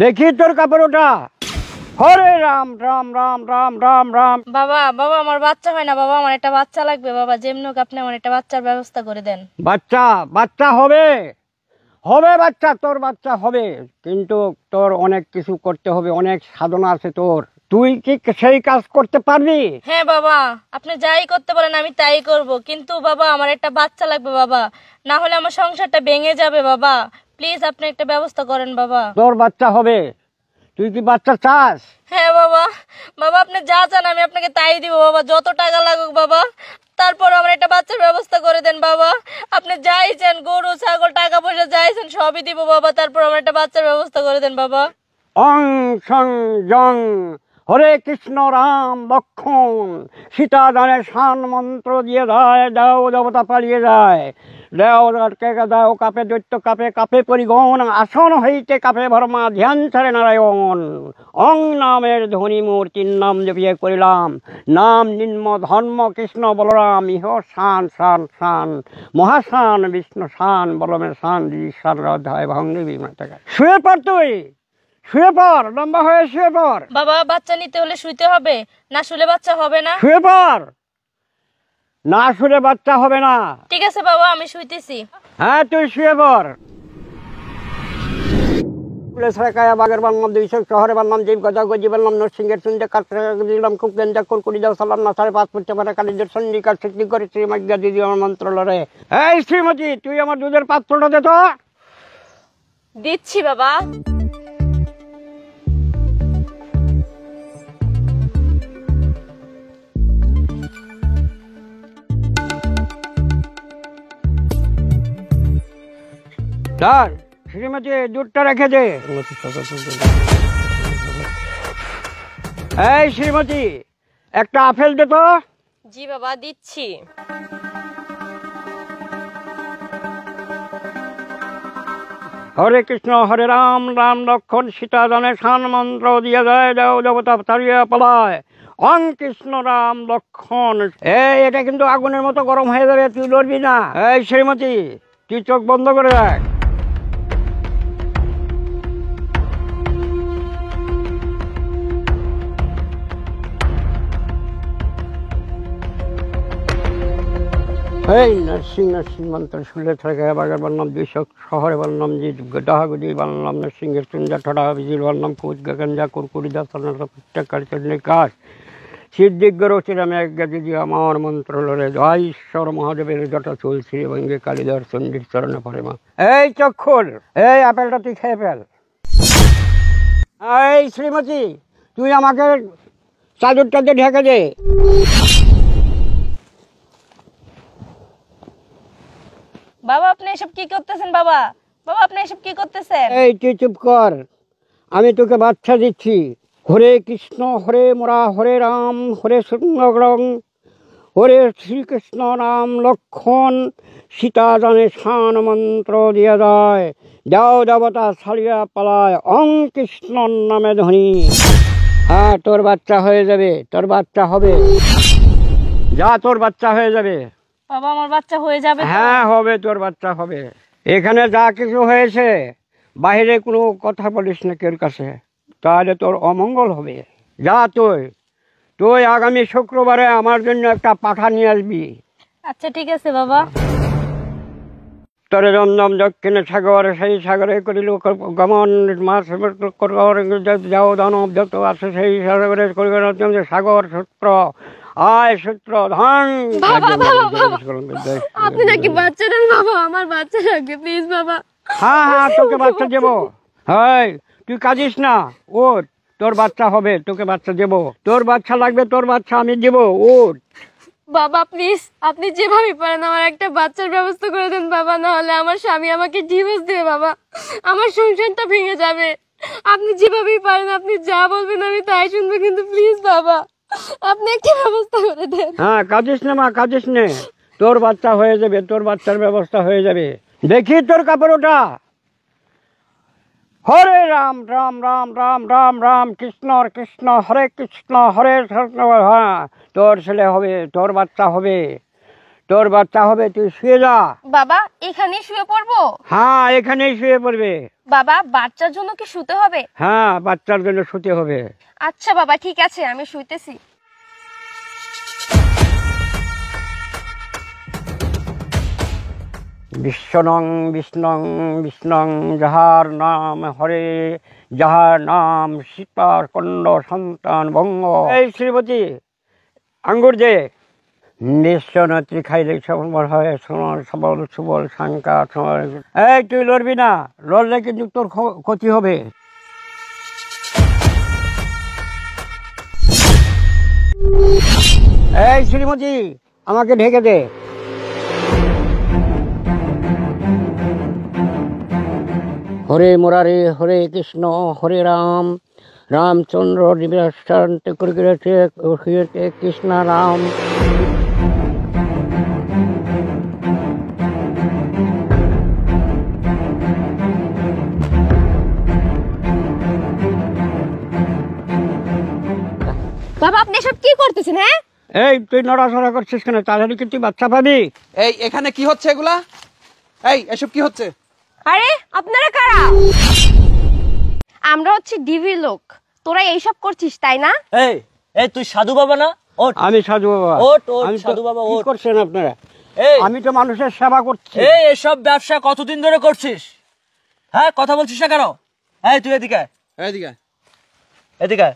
দেখি তোর কাপড় ওটা। হরে রাম রাম রাম রাম রাম রাম। বাবা বাবা আমার বাচ্চা হয় না বাবা, আমার একটা বাচ্চা লাগবে বাবা, যেমন হোক আপনি আমার একটা বাচ্চার ব্যবস্থা করে দেন। বাচ্চা বাচ্চা হবে, হবে বাচ্চা, তোর বাচ্চা হবে, কিন্তু তোর অনেক কিছু করতে হবে, অনেক সাধনা আছে তোর। তুই কি সেই কাজ করতে পারবি? হ্যাঁ বাবা, আপনি যাই করতে বলেন আমি তাই করব, কিন্তু বাবা আমার একটা বাচ্চা লাগবে বাবা, না হলে আমার সংসারটা ভেঙে যাবে বাবা। প্লিজ আপনি একটা ব্যবস্থা করেন বাবা। তোর বাচ্চা হবে, তুই কি বাচ্চা চাস? হ্যাঁ বাবা, বাবা আপনি যা চান আমি আপনাকে তাই দিব বাবা, যত টাকা লাগুক বাবা, তারপর আমার একটা বাচ্চার ব্যবস্থা করে দেন বাবা। আপনি যাই চান, গরু ছাগল টাকা পয়সা যাই চান সবই দিব বাবা, তারপর আমার একটা বাচ্চার ব্যবস্থা করে দেন বাবা। অং সং জং হরে কৃষ্ণ রাম লক্ষণ সীতা দানের শান মন্ত্র দিয়ে যায়, দাও দেবতা পালিয়ে যায়, দেও দাও কাপে দৈত্য কাপে কাপে পরিগণ, আসন হইতে কাপে ভর্মা ধ্যান ছাড়ে নারায়ণ। অং নামের ধ্বনি মূর্তির নাম জপিয়ে করিলাম, নাম নিম্ন ধর্ম কৃষ্ণ বলরাম, ইহ শান শান শান মহাশান বিষ্ণু শান বলমের শান ঈশ্বর অধ্যায় ভঙ্গি বিমাতাকা। শুয়ে পড়, তুই শুয়ে পড়, লম্বা হয়ে শুয়ে পড়। বাবা বাচ্চা নিতে হলে শুইতে হবে, না শুলে বাচ্চা হবে না? শুয়ে পড়, না শুলে বাচ্চা হবে না। ঠিক আছে বাবা আমি শুইতেছি। হ্যাঁ তুই শুয়ে পড়। বাগের বান্নাম দুইশক শহরে বান্নাম জীব গজা গজি বান্নাম নরসিংহের সুন্দর কাছে দিলাম খুব গেঞ্জা কুলকুড়ি দাও সালাম না সাড়ে 5 ফুট পারে কালীদের সন্ধিকার সিদ্ধি করে শ্রীমজ্ঞা দিদি আমার মন্ত্র লড়ে। এই শ্রীমতী, তুই আমার দুধের পাত্রটা দে তো। দিচ্ছি বাবা। স্যার শ্রীমতী দুধটা রেখে দে। এই শ্রীমতী, একটা আপেল দে তো। জি বাবা দিচ্ছি। হরে কৃষ্ণ হরে রাম রাম লক্ষণ সীতা জানে শান মন্ত্র দিয়ে যায়, দেও দেবতা তাড়িয়ে পালায়, অং কৃষ্ণ রাম লক্ষণ। এই এটা কিন্তু আগুনের মতো গরম হয়ে যাবে, তুই লড়বি না। এই শ্রীমতী, তুই চোখ বন্ধ করে রাখ। এই নরসিং নরসিং মন্ত্র শুনলে থাকে বাগের বান্নাম দুইশক শহরে বান্নাম জিত ডাহাগুদি বান্নাম নরসিংহের চুঞ্জা ঠড়া বিজির বান্নাম কুচ গঞ্জা কুরকুরি দাসনের কাজ সিদ্ধিজ্ঞ রচিরামে একগা দিদি আমার মন্ত্র লড়ে জয় ঈশ্বর মহাদেবের জটা চলছে ভঙ্গে কালীদার চণ্ডীর চরণে পড়ে মা। এই চক্ষুর, এই আপেলটা তুই খেয়ে ফেল। এই শ্রীমতী, তুই আমাকে চাদরটাতে ঢেকে দে। বাবা আপনি এসব কি করতেছেন বাবা? বাবা আপনি এসব কি করতেছেন? এই তুই চুপ কর, আমি তোকে বাচ্চা দিচ্ছি। হরে কৃষ্ণ হরে মোরা হরে রাম হরে সুন্দরং হরে শ্রীকৃষ্ণ রাম লক্ষণ সীতা জানে শান মন্ত্র দিয়ে যায়, যাও দেবতা ছাড়িয়া পালায়, অং কৃষ্ণ নামে ধ্বনি। হ্যাঁ তোর বাচ্চা হয়ে যাবে, তোর বাচ্চা হবে, যা তোর বাচ্চা হয়ে যাবে। বাবা আমার বাচ্চা হয়ে যাবে? হ্যাঁ হবে, তোর বাচ্চা হবে। এখানে যা কিছু হয়েছে বাইরে কোনো কথা বলিস না কেউ কাছে, তাহলে তোর অমঙ্গল হবে। যা তুই তুই আগামী শুক্রবারে আমার জন্য একটা পাঠা নিয়ে আসবি। আচ্ছা ঠিক আছে বাবা। তরে দমদম দক্ষিণে সাগর, সেই সাগরে করিল গমন, মাছ যাও দানব যত আছে সেই সাগরে করিল সাগর সূত্র আয় সূত্র ধন। আপনি নাকি বাচ্চা দেন বাবা, আমার বাচ্চা লাগবে প্লিজ বাবা। হ্যাঁ হ্যাঁ তোকে বাচ্চা দেবো। হ্যাঁ তুই কাঁদিস না, ও তোর বাচ্চা হবে, তোকে বাচ্চা দেবো। তোর বাচ্চা লাগবে, তোর বাচ্চা আমি দেবো, ও বাবা প্লিজ আপনি যেভাবে পারেন আমার একটা বাচ্চার ব্যবস্থা করে দেন বাবা, না হলে আমার স্বামী আমাকে ডিভোর্স দেবে বাবা, আমার সংসারটা ভেঙে যাবে। আপনি যেভাবেই পারেন আপনি যা বলবেন আমি তাই শুনবো, কিন্তু প্লিজ বাবা আপনি একটা ব্যবস্থা করে দেন। হ্যাঁ কাঁদিস না মা, কাঁদিস নে, তোর বাচ্চা হয়ে যাবে, তোর বাচ্চার ব্যবস্থা হয়ে যাবে। দেখি তোর কাপড় ওটা। হরে রাম রাম রাম রাম রাম রাম কৃষ্ণ কৃষ্ণ হরে কৃষ্ণ হরে কৃষ্ণ। হ্যাঁ তোর ছেলে হবে, তোর বাচ্চা হবে, তোর বাচ্চা হবে, তুই শুয়ে যা। বাবা এখানেই শুয়ে পড়বো? হ্যাঁ, এখানেই শুয়ে পড়বে। বাবা বাচ্চার জন্য কি শুতে হবে? হ্যাঁ, বাচ্চার জন্য শুতে হবে। আচ্ছা বাবা ঠিক আছে, আমি শুইতেছি। বিশ্বনং বিষ্ণং বিষ্ণং যাহার নাম হরে, যাহার নাম সীতার কন্ড সন্তান বঙ্গ। এই শ্রীমতী, আঙ্গুর দে। বিশ্বনত্রী খাইলে সবল হয়, সোনার সবল সুবল শঙ্কা। এই তুই লড়বি না, লড়লে কিন্তু তোর ক্ষতি হবে। এই শ্রীমতী, আমাকে ঢেকে দে। হরে মুরারে হরে কৃষ্ণ হরে রাম, রামচন্দ্র নিবাসান্ত করিয়াছে কৃষ্ণ রাম। বাবা আপনি সব কি করতেছেন? হ্যাঁ এই তুই নড়াচড়া করছিস কেন? তাড়াতাড়ি কি তুই বাচ্চা পাবি? এই এখানে কি হচ্ছে এগুলা? এই এসব কি হচ্ছে? আরে আপনারা কারা? আমরা হচ্ছে ডিভি লোক, তোরা এইসব করছিস তাই না? এই এই তুই সাধু বাবা না? ওঠ। আমি সাধু বাবা। ওঠ, ওঠ, আমি তো- সাধু বাবা, কি ওঠ। করছেন আপনারা? এই আমি তো মানুষের সেবা করছি। এই এসব ব্যবসা কতদিন ধরে করছিস? হ্যাঁ, কথা বলছিস না কেন? এই তুই এদিকে আয়, এইদিকে এদিকে আয়।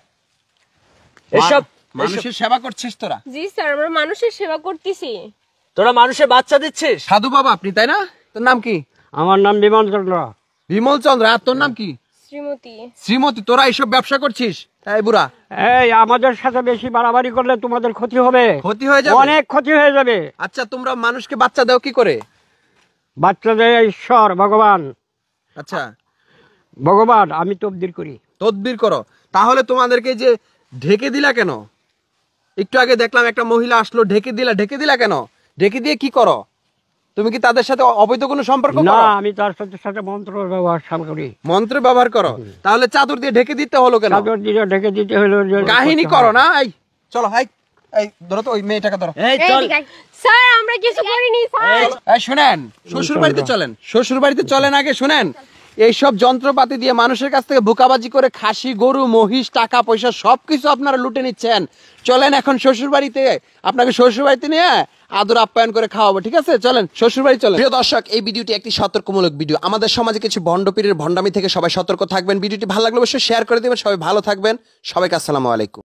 এসব মানুষের সেবা করছিস তোরা? জি স্যার, আমরা মানুষের সেবা করতেছি। তোরা মানুষের বাচ্চা দিচ্ছিস? সাধু বাবা আপনি তাই না? তোর নাম কি? আমার নাম বিমান চন্দ্র। বিমল চন্দ্র। আর তোর নাম কি? শ্রীমতী। শ্রীমতী। তোরা এইসব ব্যবসা করছিস? এই বুড়া, এই আমাদের সাথে বেশি বাড়াবাড়ি করলে তোমাদের ক্ষতি হবে। ক্ষতি হয়ে যাবে। অনেক ক্ষতি হয়ে যাবে। আচ্ছা, তোমরা মানুষকে বাচ্চা দাও কি করে? বাচ্চা দেয় ঈশ্বর, ভগবান। আচ্ছা, ভগবান আমি তবদির করি। তদবির করো। তাহলে তোমাদেরকে যে ঢেকে দিলা কেন? একটু আগে দেখলাম একটা মহিলা আসলো, ঢেকে দিলা কেন? ঢেকে দিয়ে কি করো? তুমি কি তাদের সাথে অবৈধ কোনো সম্পর্ক না, করো? আমি তার সাথে সাথে মন্ত্র ব্যবহার করি। মন্ত্র ব্যবহার করো? তাহলে চাদর দিয়ে ঢেকে দিতে হলো কেন? চাদর দিয়ে ঢেকে দিতে হলো যে কাহিনী করো না। এই চলো, এই ধরো তো ওই মেয়েটাকে ধরো। এই চল। স্যার আমরা কিছু করিনি স্যার। এই শুনেন, শ্বশুর বাড়িতে চলেন। শ্বশুর বাড়িতে চলেন আগে শুনেন। এইসব যন্ত্রপাতি দিয়ে মানুষের কাছ থেকে বোকাবাজি করে খাসি, গরু, মহিষ, টাকা পয়সা সবকিছু আপনারা লুটে নিচ্ছেন। চলেন এখন শ্বশুর বাড়িতে, আপনাকে শ্বশুর বাড়িতে নিয়ে আদর আপ্যায়ন করে খাওয়াবো। ঠিক আছে, চলেন শ্বশুর বাড়ি চলেন। প্রিয় দর্শক, এই ভিডিওটি একটি সতর্কমূলক ভিডিও। আমাদের সমাজে কিছু ভণ্ডপীরের ভণ্ডামি থেকে সবাই সতর্ক থাকবেন। ভিডিওটি ভালো লাগলে অবশ্যই শেয়ার করে দেবেন। সবাই ভালো থাকবেন। সবাইকে আসসালামু আলাইকুম।